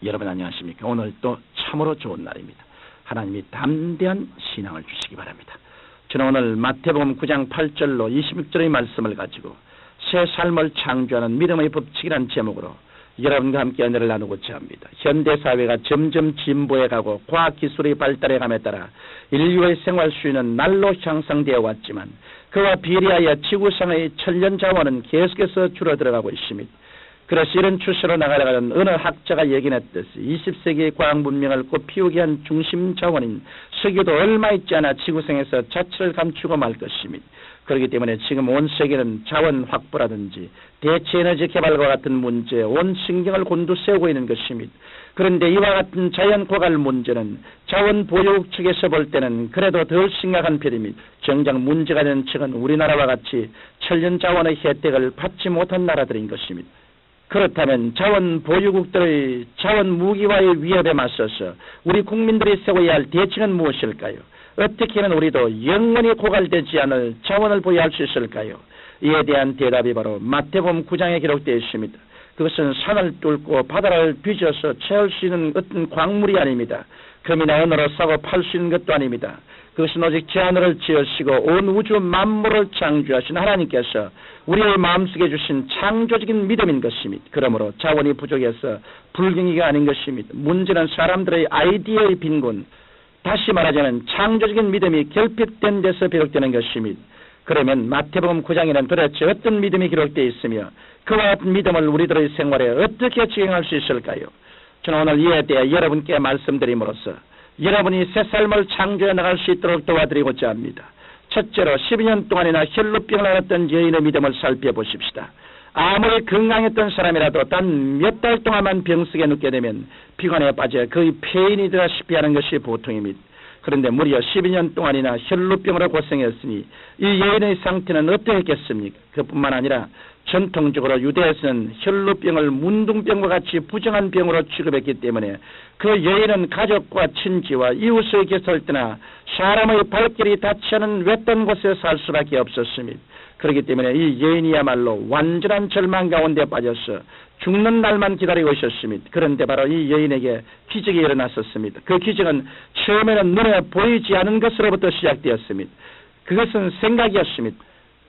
여러분 안녕하십니까? 오늘 또 참으로 좋은 날입니다. 하나님이 담대한 신앙을 주시기 바랍니다. 저는 오늘 마태복음 9장 8절로 26절의 말씀을 가지고 새 삶을 창조하는 믿음의 법칙이라는 제목으로 여러분과 함께 은혜를 나누고자 합니다. 현대사회가 점점 진보해가고 과학기술의 발달해감에 따라 인류의 생활 수준은 날로 향상되어 왔지만 그와 비례하여 지구상의 천연자원은 계속해서 줄어들어가고 있습니다. 그래서 이런 추세로 나가려는 어느 학자가 얘기했듯이 20세기의 과학문명을 꽃피우게 한 중심 자원인 석유도 얼마 있지 않아 지구상에서 자취를 감추고 말 것입니다. 그렇기 때문에 지금 온 세계는 자원 확보라든지 대체 에너지 개발과 같은 문제에 온 신경을 곤두세우고 있는 것입니다. 그런데 이와 같은 자연 고갈 문제는 자원 보유국 측에서 볼 때는 그래도 덜 심각한 편입니다. 정작 문제가 되는 측은 우리나라와 같이 천연 자원의 혜택을 받지 못한 나라들인 것입니다. 그렇다면 자원 보유국들의 자원 무기화의 위협에 맞서서 우리 국민들이 세워야 할 대책은 무엇일까요? 어떻게 하면 우리도 영원히 고갈되지 않을 자원을 보유할 수 있을까요? 이에 대한 대답이 바로 마태복음 9장에 기록되어 있습니다. 그것은 산을 뚫고 바다를 빚어서 채울 수 있는 어떤 광물이 아닙니다. 금이나 은으로 사고 팔 수 있는 것도 아닙니다. 그것은 오직 제 하늘을 지으시고 온 우주 만물을 창조하신 하나님께서 우리의 마음속에 주신 창조적인 믿음인 것입니다. 그러므로 자원이 부족해서 불경이가 아닌 것입니다. 문제는 사람들의 아이디어의 빈곤, 다시 말하자면 창조적인 믿음이 결핍된 데서 비롯되는 것입니다. 그러면 마태복음 9장에는 도대체 어떤 믿음이 기록되어 있으며 그와 같은 믿음을 우리들의 생활에 어떻게 적용할 수 있을까요? 저는 오늘 이에 대해 여러분께 말씀드림으로써 여러분이 새 삶을 창조해 나갈 수 있도록 도와드리고자 합니다. 첫째로 12년 동안이나 혈루병을 앓았던 여인의 믿음을 살펴보십시다. 아무리 건강했던 사람이라도 단 몇 달 동안만 병석에 눕게 되면 비관에 빠져 거의 폐인이 되다시피 하는 것이 보통입니다. 그런데 무려 12년 동안이나 혈루병으로 고생했으니 이 여인의 상태는 어떠했겠습니까? 그뿐만 아니라 전통적으로 유대에서는 혈루병을 문둥병과 같이 부정한 병으로 취급했기 때문에 그 여인은 가족과 친지와 이웃을 곁을 떠나 사람의 발길이 닿지 않은 외딴 곳에 살 수밖에 없었습니다. 그렇기 때문에 이 여인이야말로 완전한 절망 가운데 빠져서 죽는 날만 기다리고 있었습니다. 그런데 바로 이 여인에게 기적이 일어났었습니다. 그 기적은 처음에는 눈에 보이지 않은 것으로부터 시작되었습니다. 그것은 생각이었습니다.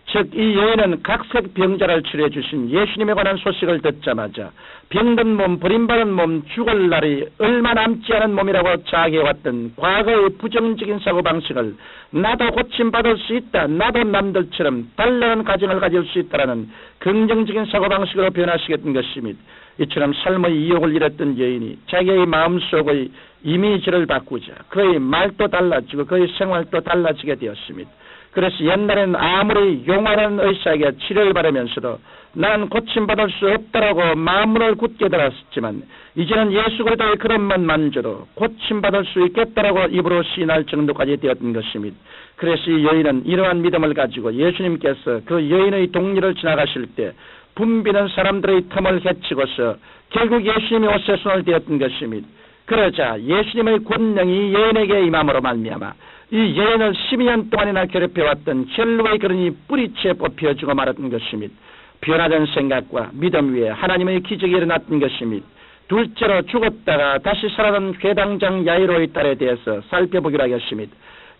즉 이 여인은 각색 병자를 치료해 주신 예수님에 관한 소식을 듣자마자 병든 몸, 버림받은 몸, 죽을 날이 얼마 남지 않은 몸이라고 자각해왔던 과거의 부정적인 사고방식을 나도 고침받을 수 있다, 나도 남들처럼 달라는 가정을 가질 수 있다라는 긍정적인 사고방식으로 변화시켰던 것입니다. 이처럼 삶의 이욕을 잃었던 여인이 자기의 마음속의 이미지를 바꾸자 그의 말도 달라지고 그의 생활도 달라지게 되었습니다. 그래서 옛날에는 아무리 용활한 의사에게 치료를 받으면서도 나는 고침받을 수 없다라고 마음을 굳게 들었지만 이제는 예수 그리스도의 그릇만 만져도 고침받을 수 있겠다라고 입으로 시인할 정도까지 되었던 것입니다. 그래서 이 여인은 이러한 믿음을 가지고 예수님께서 그 여인의 동리를 지나가실 때 붐비는 사람들의 틈을 헤치고서 결국 예수님이 옷에 손을 대었던 것입니다. 그러자 예수님의 권능이 여인에게 임함으로 말미암아 이 여인을 12년 동안이나 괴롭혀왔던 혈루의 그런이 뿌리채 뽑혀주고 말았던 것입니다. 변화된 생각과 믿음 위에 하나님의 기적이 일어났던 것입니다. 둘째로 죽었다가 다시 살아난 회당장 야이로의 딸에 대해서 살펴보기로 하겠습니다.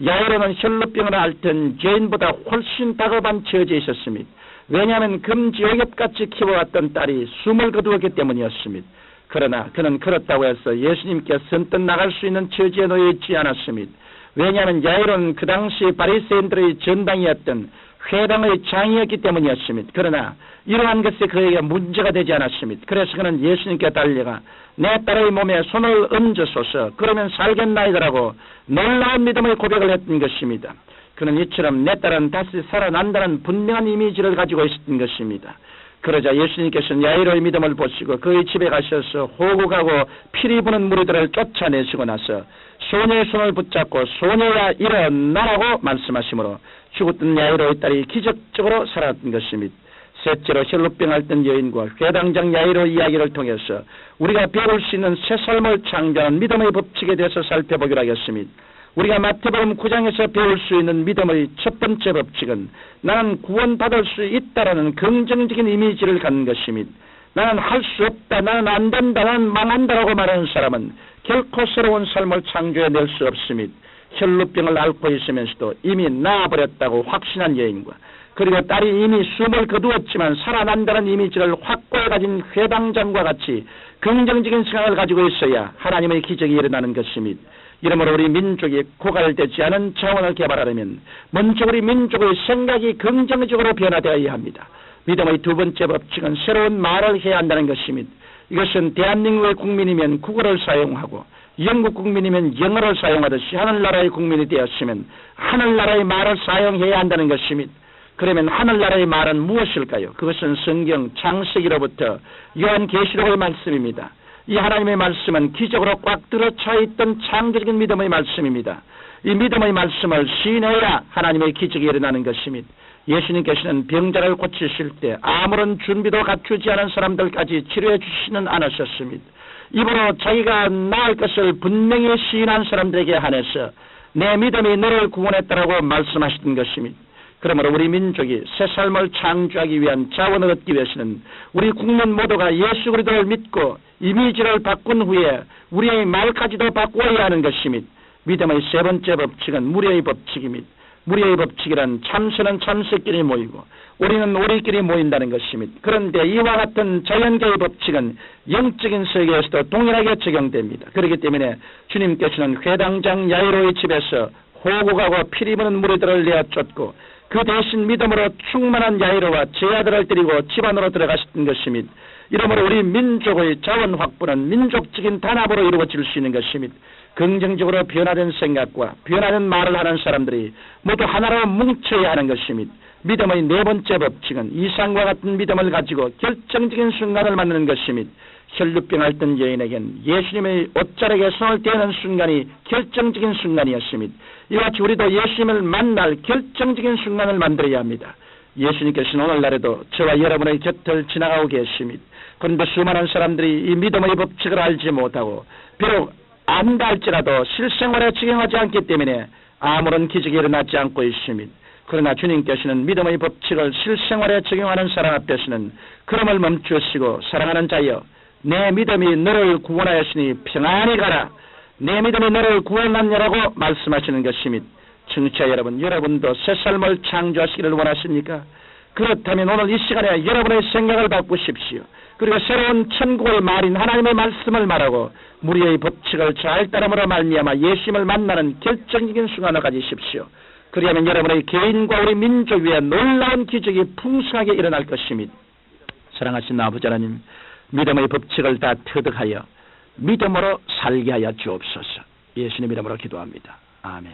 야이로는 혈루병을 앓던 여인보다 훨씬 다급한 처지에 있었습니다. 왜냐하면 금지옥엽같이 키워왔던 딸이 숨을 거두었기 때문이었습니다. 그러나 그는 그렇다고 해서 예수님께 선뜻 나갈 수 있는 처지에 놓여 있지 않았습니다. 왜냐하면 야이로는 그 당시 바리새인들의 전당이었던 회당의 장이었기 때문이었습니다. 그러나 이러한 것이 그에게 문제가 되지 않았습니다. 그래서 그는 예수님께 달려가 내 딸의 몸에 손을 얹어소서 그러면 살겠나이다라고 놀라운 믿음의 고백을 했던 것입니다. 그는 이처럼 내 딸은 다시 살아난다는 분명한 이미지를 가지고 있었던 것입니다. 그러자 예수님께서는 야이로의 믿음을 보시고 그의 집에 가셔서 호국하고 피리 부는 무리들을 쫓아내시고 나서 소녀의 손을 붙잡고 소녀야 일어나라고 말씀하시므로 죽었던 야이로의 딸이 기적적으로 살아났던 것입니다. 셋째로 혈루병 앓던 여인과 회당장 야이로 이야기를 통해서 우리가 배울 수 있는 새 삶을 창조하는 믿음의 법칙에 대해서 살펴보기로 하겠습니다. 우리가 마태복음 9장에서 배울 수 있는 믿음의 첫 번째 법칙은 나는 구원받을 수 있다라는 긍정적인 이미지를 갖는 것입니다. 나는 할 수 없다, 나는 안 된다, 나는 망한다라고 말하는 사람은 결코 새로운 삶을 창조해낼 수 없습니다. 혈루병을 앓고 있으면서도 이미 나아버렸다고 확신한 여인과 그리고 딸이 이미 숨을 거두었지만 살아난다는 이미지를 확고히 가진 회당장과 같이 긍정적인 생각을 가지고 있어야 하나님의 기적이 일어나는 것입니다. 이러므로 우리 민족이 고갈되지 않은 자원을 개발하려면 먼저 우리 민족의 생각이 긍정적으로 변화되어야 합니다. 믿음의 두 번째 법칙은 새로운 말을 해야 한다는 것입니다. 이것은 대한민국의 국민이면 국어를 사용하고 영국 국민이면 영어를 사용하듯이 하늘나라의 국민이 되었으면 하늘나라의 말을 사용해야 한다는 것입니다. 그러면 하늘나라의 말은 무엇일까요? 그것은 성경 창세기로부터 요한계시록의 말씀입니다. 이 하나님의 말씀은 기적으로 꽉 들어차 있던 창조적인 믿음의 말씀입니다. 이 믿음의 말씀을 시인해야 하나님의 기적이 일어나는 것입니다. 예수님께서는 병자를 고치실 때 아무런 준비도 갖추지 않은 사람들까지 치료해 주시는 않으셨습니다. 입으로 자기가 나을 것을 분명히 시인한 사람들에게 한해서 내 믿음이 너를 구원했다라고 말씀하시던 것입니다. 그러므로 우리 민족이 새 삶을 창조하기 위한 자원을 얻기 위해서는 우리 국민 모두가 예수 그리스도를 믿고 이미지를 바꾼 후에 우리의 말까지도 바꾸어야 하는 것입니다. 믿음의 세 번째 법칙은 무리의 법칙입니다. 무리의 법칙이란 참새는 참새끼리 모이고 오리는 오리끼리 모인다는 것입니다. 그런데 이와 같은 자연계의 법칙은 영적인 세계에서도 동일하게 적용됩니다. 그렇기 때문에 주님께서는 회당장 야이로의 집에서 호국하고 피리 부는 무리들을 내어 쫓고 그 대신 믿음으로 충만한 야이로와 제 아들을 데리고 집안으로 들어가셨던 것입니다. 이러므로 우리 민족의 자원 확보는 민족적인 단합으로 이루어질 수 있는 것입니다. 긍정적으로 변화된 생각과 변화된 말을 하는 사람들이 모두 하나로 뭉쳐야 하는 것입니다. 믿음의 네 번째 법칙은 이상과 같은 믿음을 가지고 결정적인 순간을 만드는 것입니다. 혈루병 앓던 여인에겐 예수님의 옷자락에 손을 대는 순간이 결정적인 순간이었습니다. 이와 같이 우리도 예수님을 만날 결정적인 순간을 만들어야 합니다. 예수님께서는 오늘날에도 저와 여러분의 곁을 지나가고 계십니다. 그런데 수많은 사람들이 이 믿음의 법칙을 알지 못하고 비록 안다 할지라도 실생활에 적용하지 않기 때문에 아무런 기적이 일어나지 않고 있습니다. 그러나 주님께서는 믿음의 법칙을 실생활에 적용하는 사람 앞에서는 걸음을 멈추시고 사랑하는 자여 내 믿음이 너를 구원하였으니 평안히 가라. 내 믿음이 너를 구원하느라고 말씀하시는 것입니다. 청취자 여러분, 여러분도 새 삶을 창조하시기를 원하십니까? 그렇다면 오늘 이 시간에 여러분의 생각을 바꾸십시오. 그리고 새로운 천국을 말인 하나님의 말씀을 말하고 무리의 법칙을 잘 따름으로 말미암아 예수님을 만나는 결정적인 순간을 가지십시오. 그리하면 여러분의 개인과 우리 민족 위에 놀라운 기적이 풍성하게 일어날 것입니다. 사랑하신 아버지 하나님, 믿음의 법칙을 다 터득하여 믿음으로 살게 하여 주옵소서. 예수님 이름으로 기도합니다. 아멘.